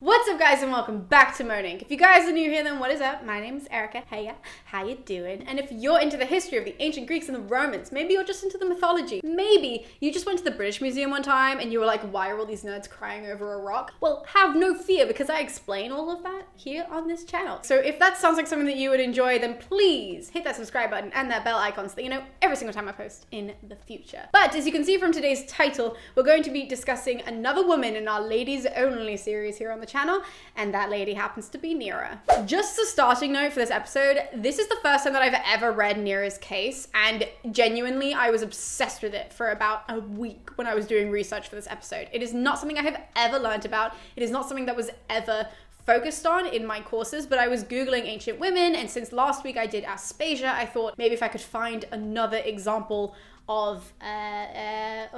What's up, guys, and welcome back to Moaning. If you guys are new here, then what is up? My name is Erica. Hey, how you doing? And if you're into the history of the ancient Greeks and the Romans, maybe you're just into the mythology, maybe you just went to the British Museum one time and you were like, why are all these nerds crying over a rock? Well, have no fear, because I explain all of that here on this channel. So if that sounds like something that you would enjoy, then please hit that subscribe button and that bell icon so that you know every single time I post in the future. But as you can see from today's title, we're going to be discussing another woman in our ladies only series here on the channel, and that lady happens to be Neera. Just a starting note for this episode, this is the first time that I've ever read Neera's case, and genuinely I was obsessed with it for about a week when I was doing research for this episode. It is not something I have ever learned about. It is not something that was ever focused on in my courses, but I was Googling ancient women, and since last week I did Aspasia, I thought maybe if I could find another example of, I'm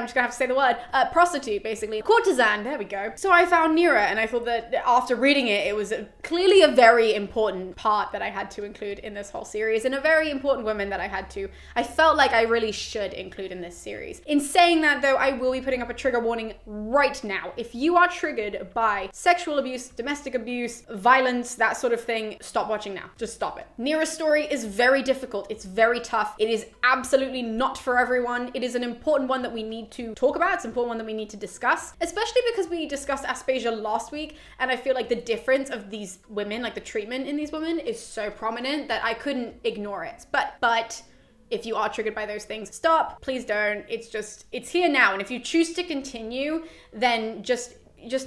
just gonna have to say the word, prostitute, basically. Courtesan, there we go. So I found Neera, and I thought that after reading it, it was clearly a very important part that I had to include in this whole series, and a very important woman that I felt like I really should include in this series. In saying that though, I will be putting up a trigger warning right now. If you are triggered by sexual abuse, domestic abuse, violence, that sort of thing, stop watching now. Just stop it. Neera's story is very difficult. It's very tough. It is absolutely not for everyone. It is an important one that we need to talk about. It's an important one that we need to discuss, especially because we discussed Aspasia last week, and I feel like the difference of these women, like the treatment in these women, is so prominent that I couldn't ignore it. But if you are triggered by those things, stop. Please don't. It's here now, and if you choose to continue, then just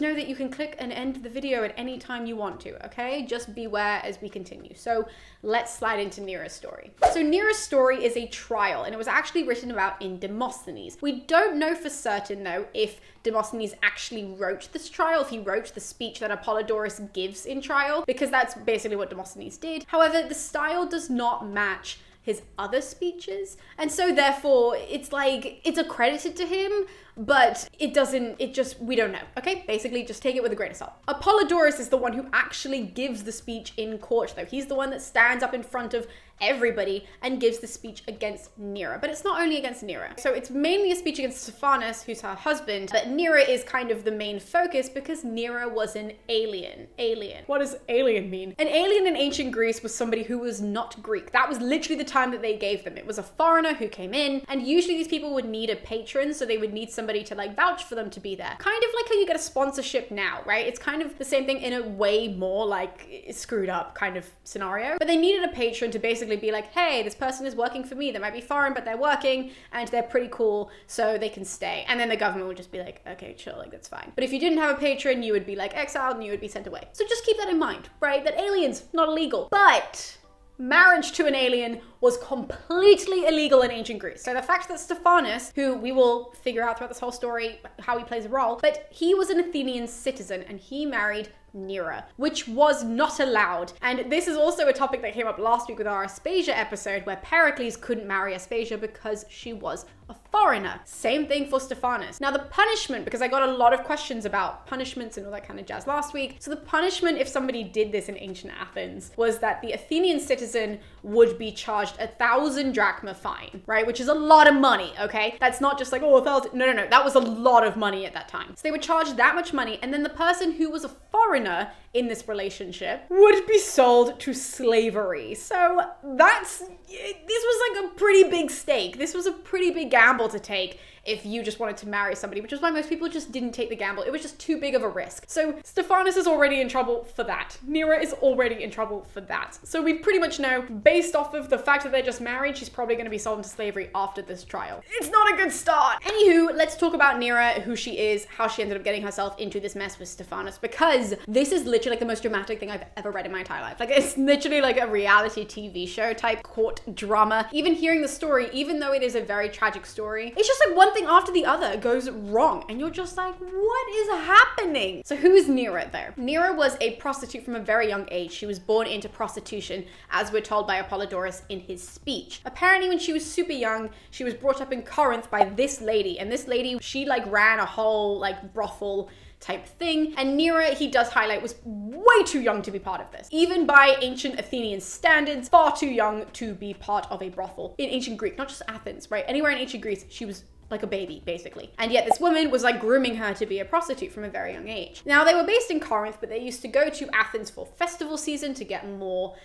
know that you can click and end the video at any time you want to, okay? Just beware as we continue. So let's slide into Neera's story. So Neera's story is a trial, and it was actually written about in Demosthenes. We don't know for certain, though, if Demosthenes actually wrote this trial, if he wrote the speech that Apollodorus gives in trial, because that's basically what Demosthenes did. However, the style does not match his other speeches, and so therefore it's like it's accredited to him, but we don't know, okay? Basically, just take it with a grain of salt. Apollodorus is the one who actually gives the speech in court, though. He's the one that stands up in front of everybody and gives the speech against Neera. But it's not only against Neera. So it's mainly a speech against Stephanus, who's her husband, but Neera is kind of the main focus because Neera was an alien. Alien. What does alien mean? An alien in ancient Greece was somebody who was not Greek. That was literally the time that they gave them. It was a foreigner who came in, and usually these people would need a patron, so they would need somebody to like vouch for them to be there. Kind of like how you get a sponsorship now, right? It's kind of the same thing in a way more like screwed up kind of scenario. But they needed a patron to basically be like, hey, this person is working for me. They might be foreign, but they're working and they're pretty cool, so they can stay. And then the government would just be like, okay, chill, like that's fine. But if you didn't have a patron, you would be like exiled and you would be sent away. So just keep that in mind, right? That aliens, not illegal. But marriage to an alien was completely illegal in ancient Greece. So the fact that Stephanus, who we will figure out throughout this whole story how he plays a role, but he was an Athenian citizen and he married Neera, which was not allowed. And this is also a topic that came up last week with our Aspasia episode, where Pericles couldn't marry Aspasia because she was a foreigner. Same thing for Stephanus. Now the punishment, because I got a lot of questions about punishments and all that kind of jazz last week. So the punishment if somebody did this in ancient Athens was that the Athenian citizen would be charged 1,000 drachma fine, right? Which is a lot of money, okay? That's not just like, oh, 1,000. No. That was a lot of money at that time. So they would charge that much money, and then the person who was a foreigner in this relationship would be sold to slavery. So this was like a pretty big stake. This was a pretty big gamble to take if you just wanted to marry somebody, which is why most people just didn't take the gamble. It was just too big of a risk. So Stephanus is already in trouble for that. Neera is already in trouble for that. So we pretty much know, based off of the fact that they're just married, she's probably going to be sold into slavery after this trial. It's not a good start. Anywho, let's talk about Neera, who she is, how she ended up getting herself into this mess with Stephanus, because this is literally like the most dramatic thing I've ever read in my entire life. Like, it's literally like a reality TV show type court drama. Even hearing the story, even though it is a very tragic story, it's just like one thing after the other goes wrong, and you're just like, what is happening? So who is Neera though? Neera was a prostitute from a very young age. She was born into prostitution, as we're told by Apollodorus in his speech. Apparently when she was super young, she was brought up in Corinth by this lady, and this lady, she like ran a whole like brothel type thing. And Neera, he does highlight, was way too young to be part of this. Even by ancient Athenian standards, far too young to be part of a brothel. In ancient Greek, not just Athens, right? Anywhere in ancient Greece, she was like a baby, basically. And yet this woman was like grooming her to be a prostitute from a very young age. Now, they were based in Corinth, but they used to go to Athens for festival season to get more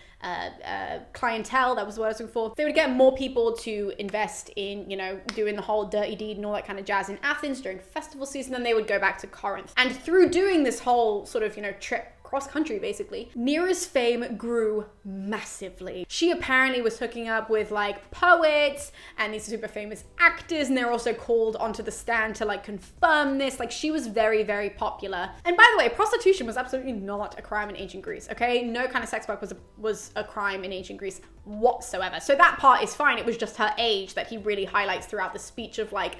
clientele. That was what I was looking for. They would get more people to invest in, you know, doing the whole dirty deed and all that kind of jazz in Athens during festival season. Then they would go back to Corinth. And through doing this whole sort of, you know, trip cross country, basically, Neera's fame grew massively. She apparently was hooking up with like poets and these super famous actors, and they're also called onto the stand to like confirm this. Like, she was very, very popular. And by the way, prostitution was absolutely not a crime in ancient Greece, okay? No kind of sex work was a crime in ancient Greece whatsoever. So that part is fine. It was just her age that he really highlights throughout the speech of like,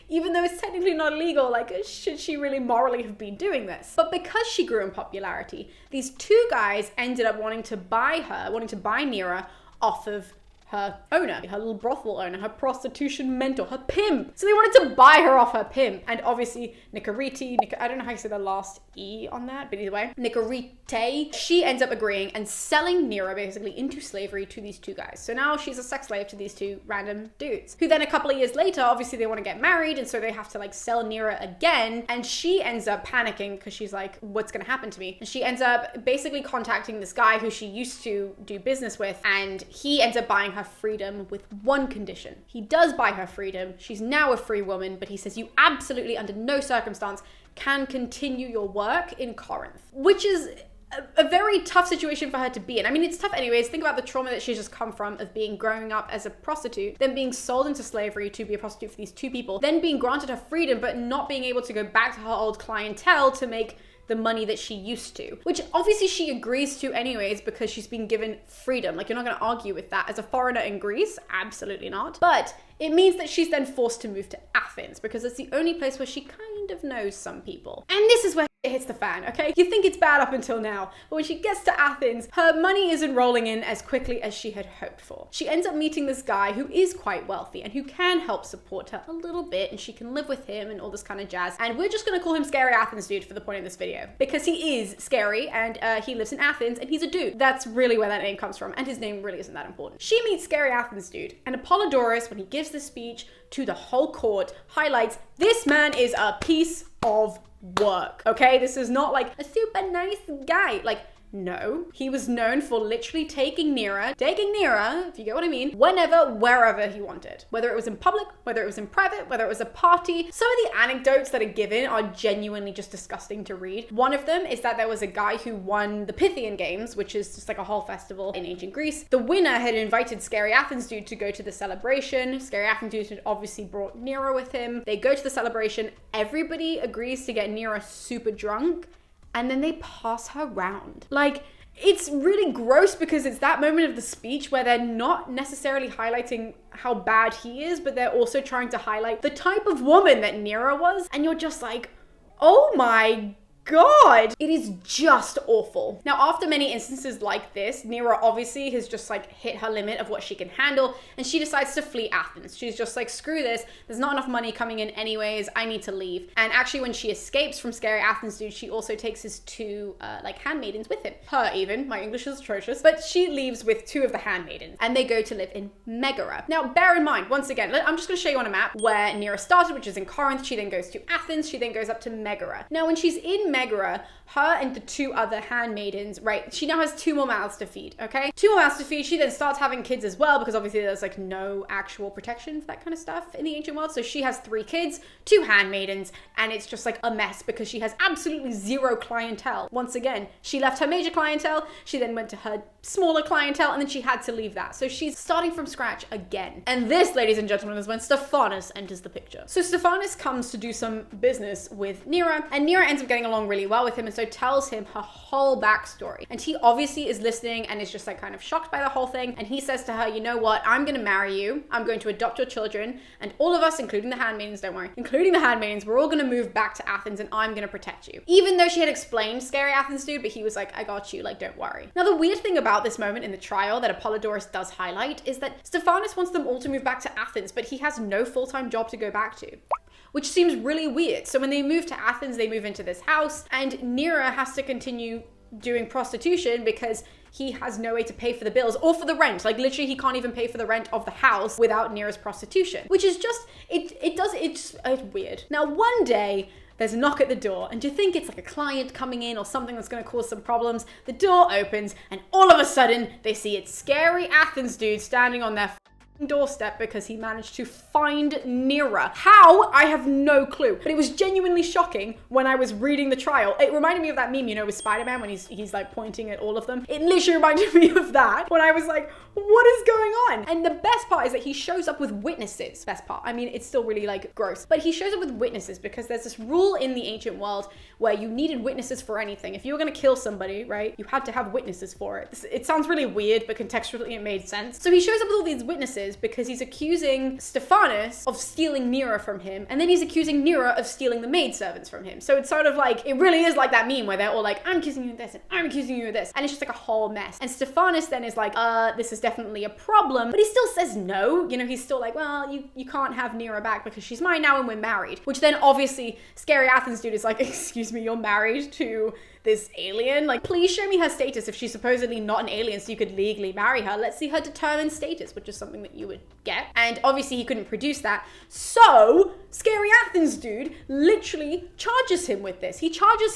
even though it's technically not illegal, like, should she really morally have been doing this? But because she grew in popularity, these two guys ended up wanting to buy Neera off of her owner, her little brothel owner, her prostitution mentor, her pimp. So they wanted to buy her off her pimp. And obviously I don't know how you say the last E on that, but either way, Neaera, she ends up agreeing and selling Neera basically into slavery to these two guys. So now she's a sex slave to these two random dudes, who then a couple of years later, obviously they want to get married, and so they have to like sell Neera again. And she ends up panicking because she's like, what's going to happen to me? And she ends up basically contacting this guy who she used to do business with, and he ends up buying her freedom with one condition. He does buy her freedom. She's now a free woman, but he says you absolutely under no circumstance can continue your work in Corinth, which is a very tough situation for her to be in. I mean, it's tough anyways. Think about the trauma that she's just come from of growing up as a prostitute, then being sold into slavery to be a prostitute for these two people, then being granted her freedom, but not being able to go back to her old clientele to make the money that she used to, which obviously she agrees to anyways because she's been given freedom. Like, you're not going to argue with that. As a foreigner in Greece, absolutely not. But it means that she's then forced to move to Athens because it's the only place where she kind of knows some people. And this is where it hits the fan, okay? You think it's bad up until now, but when she gets to Athens, her money isn't rolling in as quickly as she had hoped for. She ends up meeting this guy who is quite wealthy and who can help support her a little bit, and she can live with him and all this kind of jazz. And we're just gonna call him Scary Athens Dude for the point of this video, because he is scary and he lives in Athens and he's a dude. That's really where that name comes from, and his name really isn't that important. She meets Scary Athens Dude, and Apollodorus, when he gives this speech to the whole court, highlights this man is a piece of work, okay? This is not like a super nice guy. Like, no, he was known for literally taking Neera, if you get what I mean, whenever, wherever he wanted. Whether it was in public, whether it was in private, whether it was a party. Some of the anecdotes that are given are genuinely just disgusting to read. One of them is that there was a guy who won the Pythian Games, which is just like a whole festival in ancient Greece. The winner had invited Scary Athens Dude to go to the celebration. Scary Athens Dude had obviously brought Neera with him. They go to the celebration. Everybody agrees to get Neera super drunk, and then they pass her round. Like, it's really gross because it's that moment of the speech where they're not necessarily highlighting how bad he is, but they're also trying to highlight the type of woman that Neera was. And you're just like, oh my God, it is just awful. Now, after many instances like this, Neera obviously has just like hit her limit of what she can handle, and she decides to flee Athens. She's just like, screw this, there's not enough money coming in anyways, I need to leave. And actually, when she escapes from Scary Athens Dude, she also takes his two like handmaidens with him. Her even, my English is atrocious, but she leaves with two of the handmaidens, and they go to live in Megara. Now, bear in mind, once again, I'm just gonna show you on a map where Neera started, which is in Corinth. She then goes to Athens, she then goes up to Megara. Now, when she's in Megara, her and the two other handmaidens, right, she now has two more mouths to feed, okay? Two more mouths to feed. She then starts having kids as well, because obviously there's like no actual protection for that kind of stuff in the ancient world. So she has 3 kids, 2 handmaidens, and it's just like a mess because she has absolutely zero clientele. Once again, she left her major clientele, she then went to her smaller clientele, and then she had to leave that. So she's starting from scratch again. And this, ladies and gentlemen, is when Stephanus enters the picture. So Stephanus comes to do some business with Neera, and Neera ends up getting along really well with him, and so tells him her whole backstory. And he obviously is listening and is just like kind of shocked by the whole thing. And he says to her, you know what, I'm gonna marry you, I'm going to adopt your children, and all of us, including the handmaidens, don't worry, including the handmaidens, we're all gonna move back to Athens, and I'm gonna protect you. Even though she had explained Scary Athens Dude, but he was like, I got you, like, don't worry. Now, the weird thing about this moment in the trial that Apollodorus does highlight is that Stephanus wants them all to move back to Athens, but he has no full-time job to go back to, which seems really weird. So when they move to Athens, they move into this house, and Neera has to continue doing prostitution because he has no way to pay for the bills or for the rent. Like literally he can't even pay for the rent of the house without Neera's prostitution, which is just, it's weird. Now one day, there's a knock at the door, and do you think it's like a client coming in or something that's going to cause some problems? The door opens, and all of a sudden, they see it's scary Athens dude standing on their doorstep because he managed to find Neera. How? I have no clue. But it was genuinely shocking when I was reading the trial. It reminded me of that meme, you know, with Spider-Man when he's like pointing at all of them. It literally reminded me of that when I was like, what is going on? And the best part is that he shows up with witnesses. Best part. I mean, it's still really like gross, but he shows up with witnesses because there's this rule in the ancient world where you needed witnesses for anything. If you were going to kill somebody, right, you had to have witnesses for it. It sounds really weird, but contextually it made sense. So he shows up with all these witnesses because he's accusing Stephanus of stealing Neera from him, and then he's accusing Neera of stealing the maidservants from him. So it's sort of like, it really is like that meme where they're all like, I'm accusing you of this, and I'm accusing you of this, and it's just like a whole mess. And Stephanus then is like, this is definitely a problem, but he still says no. You know, he's still like, well, you can't have Neera back because she's mine now and we're married. Which then obviously, scary Athens dude is like, excuse me, you're married to this alien? Like, please show me her status if she's supposedly not an alien so you could legally marry her. Let's see her determined status, which is something that you would get. And obviously he couldn't produce that. So, scary Athens dude literally charges him with this. He charges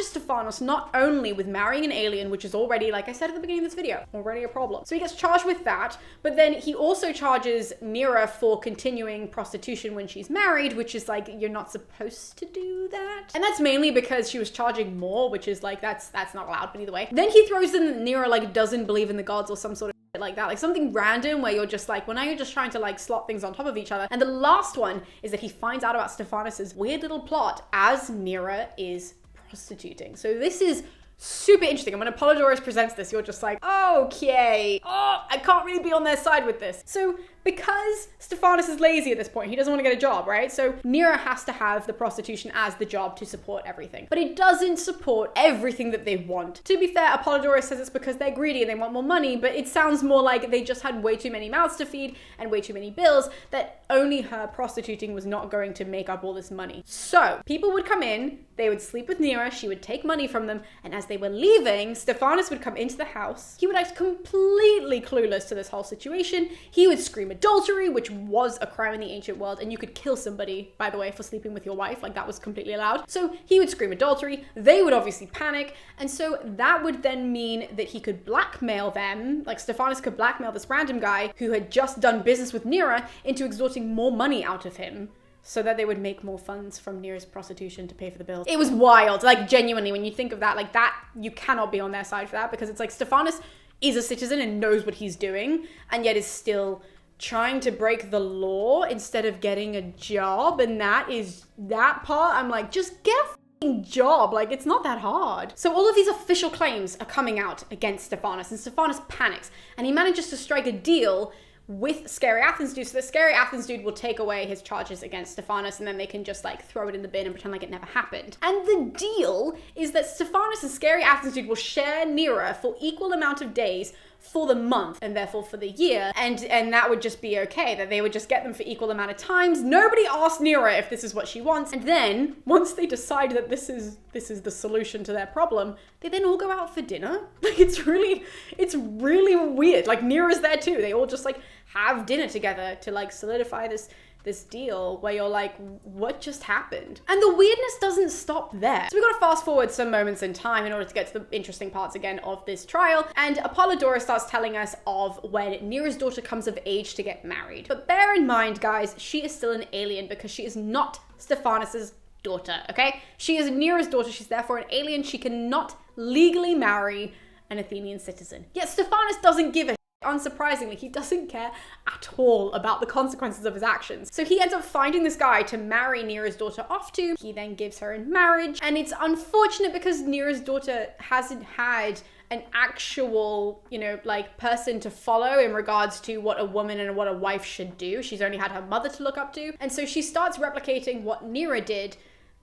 Stephanus not only with marrying an alien, which is already, like I said at the beginning of this video, already a problem. So he gets charged with that, but then he also charges Neera for continuing prostitution when she's married, which is like, you're not supposed to do that. And that's mainly because she was charging more, which is like, that's not allowed, but either way. Then he throws in that Neera like doesn't believe in the gods or some sort of shit like that, like something random where you're just like, well, now you're just trying to like slot things on top of each other. And the last one is that he finds out about Stephanus's weird little plot as Neera is prostituting. So this is super interesting. And when Apollodorus presents this, you're just like, okay, I can't really be on their side with this. So because Stephanus is lazy at this point, he doesn't want to get a job, right? So Neera has to have the prostitution as the job to support everything. But it doesn't support everything that they want. To be fair, Apollodorus says it's because they're greedy and they want more money, but it sounds more like they just had way too many mouths to feed and way too many bills, that only her prostituting was not going to make up all this money. So people would come in, they would sleep with Neera, she would take money from them, and as they were leaving, Stephanus would come into the house. He would act completely clueless to this whole situation. He would scream adultery, which was a crime in the ancient world, and you could kill somebody, by the way, for sleeping with your wife. Like, that was completely allowed. So he would scream adultery. They would obviously panic, and so that would then mean that he could blackmail them. Like, Stephanus could blackmail this random guy who had just done business with Neera into extorting more money out of him, so that they would make more funds from Neera's prostitution to pay for the bills. It was wild. Like, genuinely, when you think of that, like that, you cannot be on their side for that, because it's like Stephanus is a citizen and knows what he's doing, and yet is still trying to break the law instead of getting a job. And that part, I'm like, just get a f***ing job. Like, it's not that hard. So all of these official claims are coming out against Stephanus, and Stephanus panics, and he manages to strike a deal with Scary Athens dude, so the Scary Athens dude will take away his charges against Stephanus, and then they can just like throw it in the bin and pretend like it never happened. And the deal is that Stephanus and Scary Athens dude will share Neera for equal amount of days for the month, and therefore for the year, and that would just be okay, that they would just get them for equal amount of times. Nobody asked Neera if this is what she wants, and then once they decide that this is the solution to their problem, they then all go out for dinner. Like, it's really weird. Like, Neera's there too. They all just like have dinner together to like solidify this deal, where you're like, what just happened? And the weirdness doesn't stop there. So we gotta fast forward some moments in time in order to get to the interesting parts again of this trial. And Apollodorus starts telling us of when Neera's daughter comes of age to get married. But bear in mind, guys, she is still an alien because she is not Stephanus's daughter, okay? She is Neera's daughter. She's therefore an alien. She cannot legally marry an Athenian citizen. Yet Stephanus doesn't give a unsurprisingly, he doesn't care at all about the consequences of his actions. So he ends up finding this guy to marry Neera's daughter off to. He then gives her in marriage. And it's unfortunate because Neera's daughter hasn't had an actual, like person to follow in regards to what a woman and what a wife should do. She's only had her mother to look up to. And so she starts replicating what Neera did,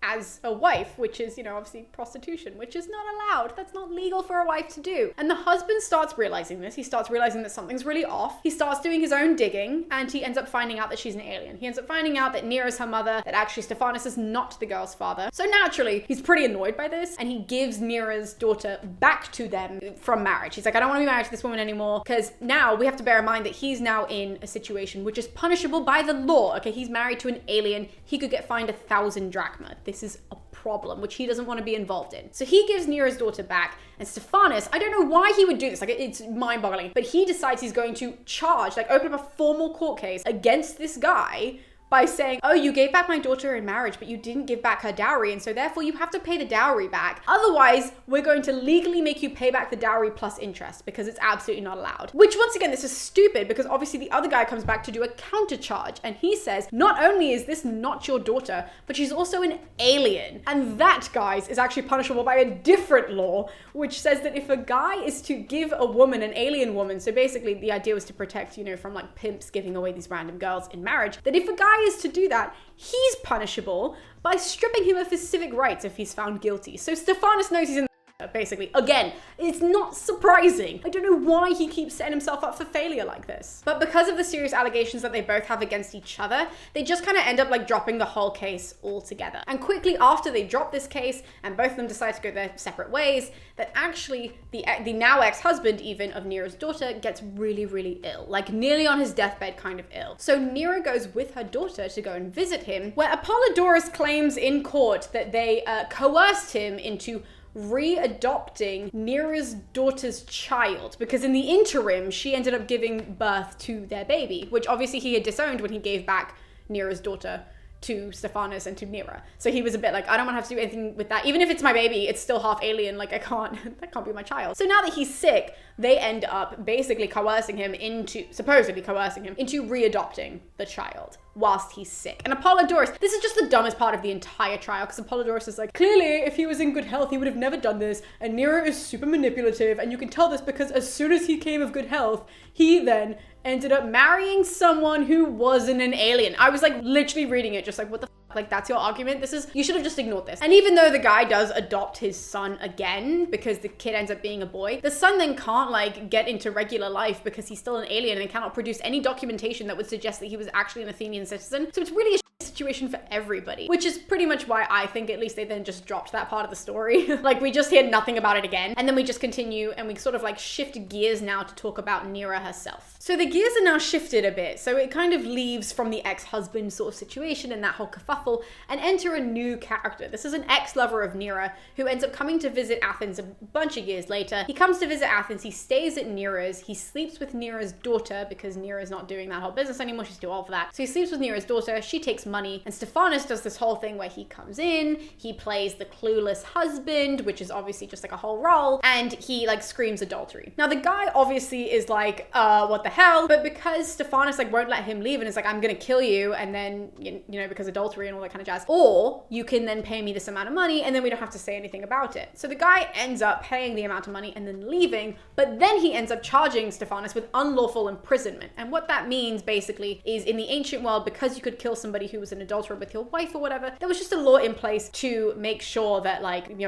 as a wife, which is, obviously prostitution, which is not allowed. That's not legal for a wife to do. And the husband starts realizing this. He starts realizing that something's really off. He starts doing his own digging, and he ends up finding out that she's an alien. He ends up finding out that Neera's her mother, that actually Stephanus is not the girl's father. So naturally, he's pretty annoyed by this, and he gives Neera's daughter back to them from marriage. He's like, I don't want to be married to this woman anymore, because now we have to bear in mind that he's now in a situation which is punishable by the law. Okay, he's married to an alien. He could get fined 1,000 drachma. This is a problem, which he doesn't want to be involved in. So he gives Neera's daughter back, and Stephanus, I don't know why he would do this, like it's mind-boggling, but he decides he's going to charge, like open up a formal court case against this guy by saying, oh, you gave back my daughter in marriage, but you didn't give back her dowry, and so therefore you have to pay the dowry back. Otherwise, we're going to legally make you pay back the dowry plus interest, because it's absolutely not allowed. Which, once again, this is stupid, because obviously the other guy comes back to do a counter charge, and he says, not only is this not your daughter, but she's also an alien. And that, guys, is actually punishable by a different law, which says that if a guy is to give a woman, an alien woman, so basically the idea was to protect, from like pimps giving away these random girls in marriage, that if a guy is to do that, he's punishable by stripping him of his civic rights if he's found guilty. So Stephanus knows he's in basically. Again, it's not surprising. I don't know why he keeps setting himself up for failure like this. But because of the serious allegations that they both have against each other, they just kind of end up like dropping the whole case altogether. And quickly after they drop this case and both of them decide to go their separate ways, that actually the now ex-husband even of Neera's daughter gets really, really ill, like nearly on his deathbed kind of ill. So Neera goes with her daughter to go and visit him, where Apollodorus claims in court that they coerced him into readopting Neera's daughter's child, because in the interim she ended up giving birth to their baby, which obviously he had disowned when he gave back Neera's daughter to Stephanus and to Neera. So he was a bit like, I don't want to have to do anything with that. Even if it's my baby, it's still half alien. Like that can't be my child. So now that he's sick, they end up basically supposedly coercing him into readopting the child whilst he's sick. And Apollodorus, this is just the dumbest part of the entire trial, because Apollodorus is like, clearly if he was in good health, he would have never done this. And Neera is super manipulative. And you can tell this because as soon as he came of good health, he then ended up marrying someone who wasn't an alien. I was like literally reading it just like, what the f***? Like that's your argument? You should have just ignored this. And even though the guy does adopt his son again, because the kid ends up being a boy, the son then can't like get into regular life because he's still an alien and cannot produce any documentation that would suggest that he was actually an Athenian citizen. So it's really a situation for everybody, which is pretty much why I think at least they then just dropped that part of the story. Like we just hear nothing about it again. And then we just continue and we sort of like shift gears now to talk about Neera herself. So the gears are now shifted a bit. So it kind of leaves from the ex-husband sort of situation and that whole kerfuffle and enter a new character. This is an ex-lover of Neera who ends up coming to visit Athens a bunch of years later. He comes to visit Athens, he stays at Neera's, he sleeps with Neera's daughter because Neera's not doing that whole business anymore, she's too old for that. So he sleeps with Neera's daughter, she takes money, and Stephanus does this whole thing where he comes in, he plays the clueless husband, which is obviously just like a whole role, and he like screams adultery. Now the guy obviously is like, what the hell? But because Stephanus like won't let him leave and is like, I'm gonna kill you, and then, because adultery and all that kind of jazz, or you can then pay me this amount of money and then we don't have to say anything about it. So the guy ends up paying the amount of money and then leaving, but then he ends up charging Stephanus with unlawful imprisonment. And what that means basically is in the ancient world, because you could kill somebody who was an adulterer with your wife or whatever, there was just a law in place to make sure that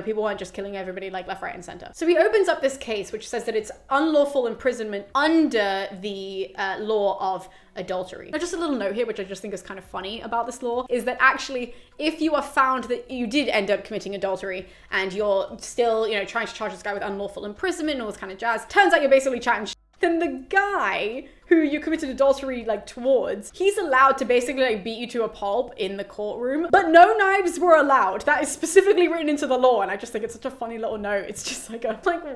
people weren't just killing everybody like left, right, and center. So he opens up this case which says that it's unlawful imprisonment under the law of adultery. Now just a little note here, which I just think is kind of funny about this law, is that actually if you are found that you did end up committing adultery and you're still, trying to charge this guy with unlawful imprisonment and all this kind of jazz, turns out you're basically chatting shit, then the guy who you committed adultery towards, he's allowed to basically beat you to a pulp in the courtroom, but no knives were allowed. That is specifically written into the law, and I just think it's such a funny little note. It's just like,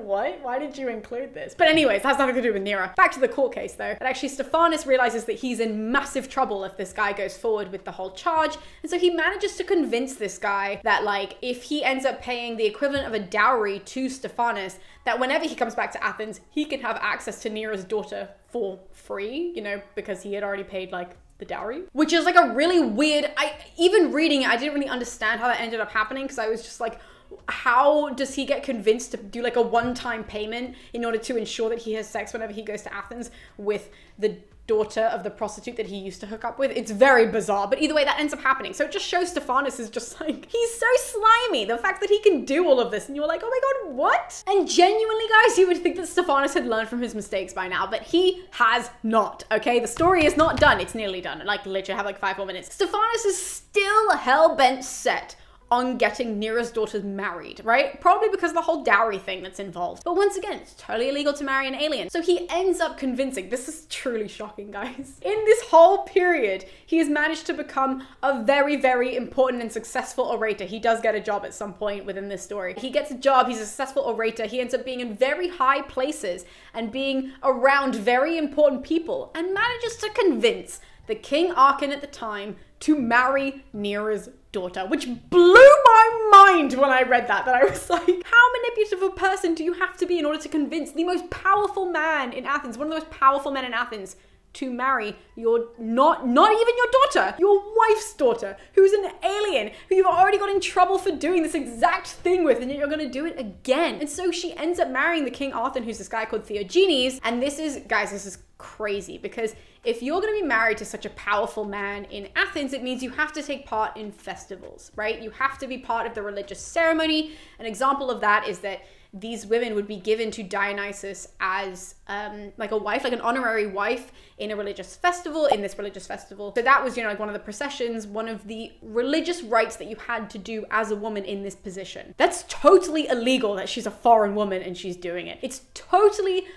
what? Why did you include this? But anyways, that has nothing to do with Neera. Back to the court case though, that actually Stephanus realizes that he's in massive trouble if this guy goes forward with the whole charge, and so he manages to convince this guy that if he ends up paying the equivalent of a dowry to Stephanus, that whenever he comes back to Athens, he can have access to Neera's daughter for free, because he had already paid the dowry, which is a really weird, even reading it, I didn't really understand how that ended up happening, because I was just like, how does he get convinced to do a one-time payment in order to ensure that he has sex whenever he goes to Athens with the daughter of the prostitute that he used to hook up with. It's very bizarre, but either way, that ends up happening. So it just shows Stephanus is just like, he's so slimy. The fact that he can do all of this, and you're like, oh my god, what? And genuinely, guys, you would think that Stephanus had learned from his mistakes by now, but he has not, okay? The story is not done. It's nearly done. Like, literally, have like 5 more minutes. Stephanus is still hell-bent set on getting Neera's daughters married, right? Probably because of the whole dowry thing that's involved. But once again, it's totally illegal to marry an alien. So he ends up convincing, this is truly shocking, guys. In this whole period, he has managed to become a very, very important and successful orator. He does get a job at some point within this story. He gets a job, he's a successful orator. He ends up being in very high places and being around very important people and manages to convince the King Archon at the time to marry Neera's daughter, which blew my mind when I read that I was like, how manipulative a person do you have to be in order to convince the most powerful man in Athens, one of the most powerful men in Athens, to marry your, not even your daughter, your wife's daughter, who's an alien, who you've already got in trouble for doing this exact thing with, and yet you're gonna do it again. And so she ends up marrying the King Arthur, who's this guy called Theogenes, and this is, guys, this is crazy, because if you're going to be married to such a powerful man in Athens, it means you have to take part in festivals, right? You have to be part of the religious ceremony. An example of that is that these women would be given to Dionysus as like a wife, like an honorary wife in a religious festival, in this religious festival. So that was, you know, like one of the processions, one of the religious rites that you had to do as a woman in this position. That's totally illegal that she's a foreign woman and she's doing it. It's totally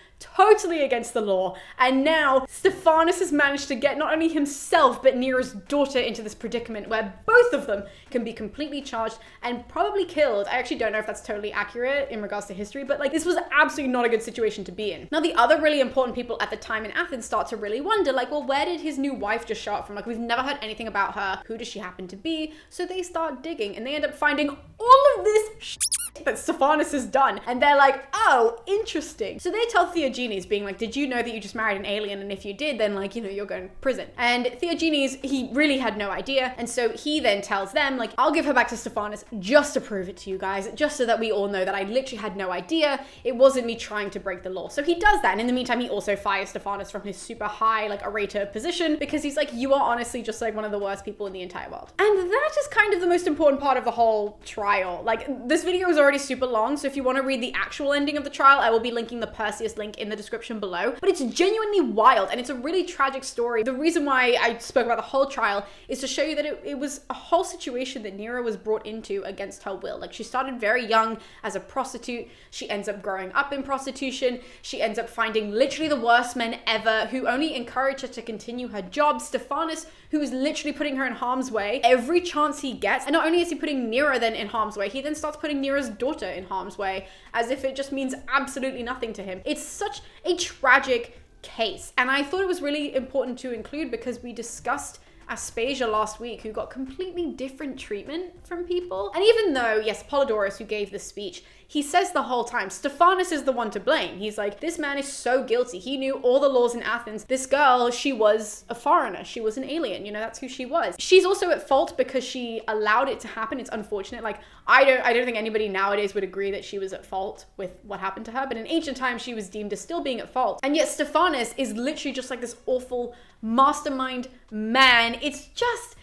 against the law. And now Stephanus has managed to get not only himself but Neera's daughter into this predicament where both of them can be completely charged and probably killed. I actually don't know if that's totally accurate in regards to history, but like, this was absolutely not a good situation to be in. Now, the other really important people at the time in Athens start to really wonder, like, well, where did his new wife just show up from? Like, we've never heard anything about her. Who does she happen to be? So they start digging and they end up finding all of this shit that Stephanus has done. And they're like, oh, interesting. So they tell Theogenes, being like, did you know that you just married an alien? And if you did, then like, you know, you're going to prison. And Theogenes, he really had no idea. And so he then tells them, like, I'll give her back to Stephanus just to prove it to you guys, just so that we all know that I literally had no idea. It wasn't me trying to break the law. So he does that. And in the meantime, he also fires Stephanus from his super high, like, orator position, because he's like, you are honestly just like one of the worst people in the entire world. And that is kind of the most important part of the whole trial. Like, this video is already super long, so if you want to read the actual ending of the trial, I will be linking the Perseus link in the description below. But it's genuinely wild, and it's a really tragic story. The reason why I spoke about the whole trial is to show you that it was a whole situation that Neera was brought into against her will. Like, she started very young as a prostitute. She ends up growing up in prostitution. She ends up finding literally the worst men ever who only encourage her to continue her job. Stephanus, who is literally putting her in harm's way every chance he gets. And not only is he putting Neera then in harm's way, he then starts putting Neera's daughter in harm's way, as if it just means absolutely nothing to him. It's such a tragic case, and I thought it was really important to include because we discussed Aspasia last week, who got completely different treatment from people. And even though, yes, Polydorus, who gave the speech, he says the whole time, Stephanus is the one to blame. He's like, this man is so guilty. He knew all the laws in Athens. This girl, she was a foreigner. She was an alien. You know, that's who she was. She's also at fault because she allowed it to happen. It's unfortunate. Like, I don't think anybody nowadays would agree that she was at fault with what happened to her. But in ancient times, she was deemed as still being at fault. And yet Stephanus is literally just like this awful mastermind man. It's just,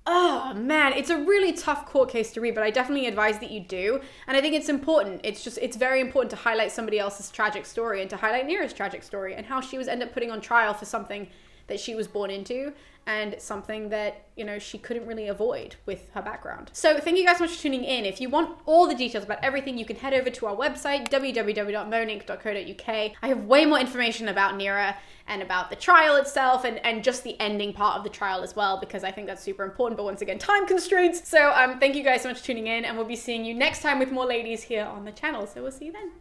oh man, it's a really tough court case to read, but I definitely advise that you do. And I think it's important. It's very important to highlight somebody else's tragic story and to highlight Neera's tragic story and how she was ended up putting on trial for something that she was born into and something that, you know, she couldn't really avoid with her background. So thank you guys so much for tuning in. If you want all the details about everything, you can head over to our website, www.moninc.co.uk. I have way more information about Neera and about the trial itself and just the ending part of the trial as well, because I think that's super important. But once again, time constraints. So thank you guys so much for tuning in, and we'll be seeing you next time with more ladies here on the channel. So we'll see you then.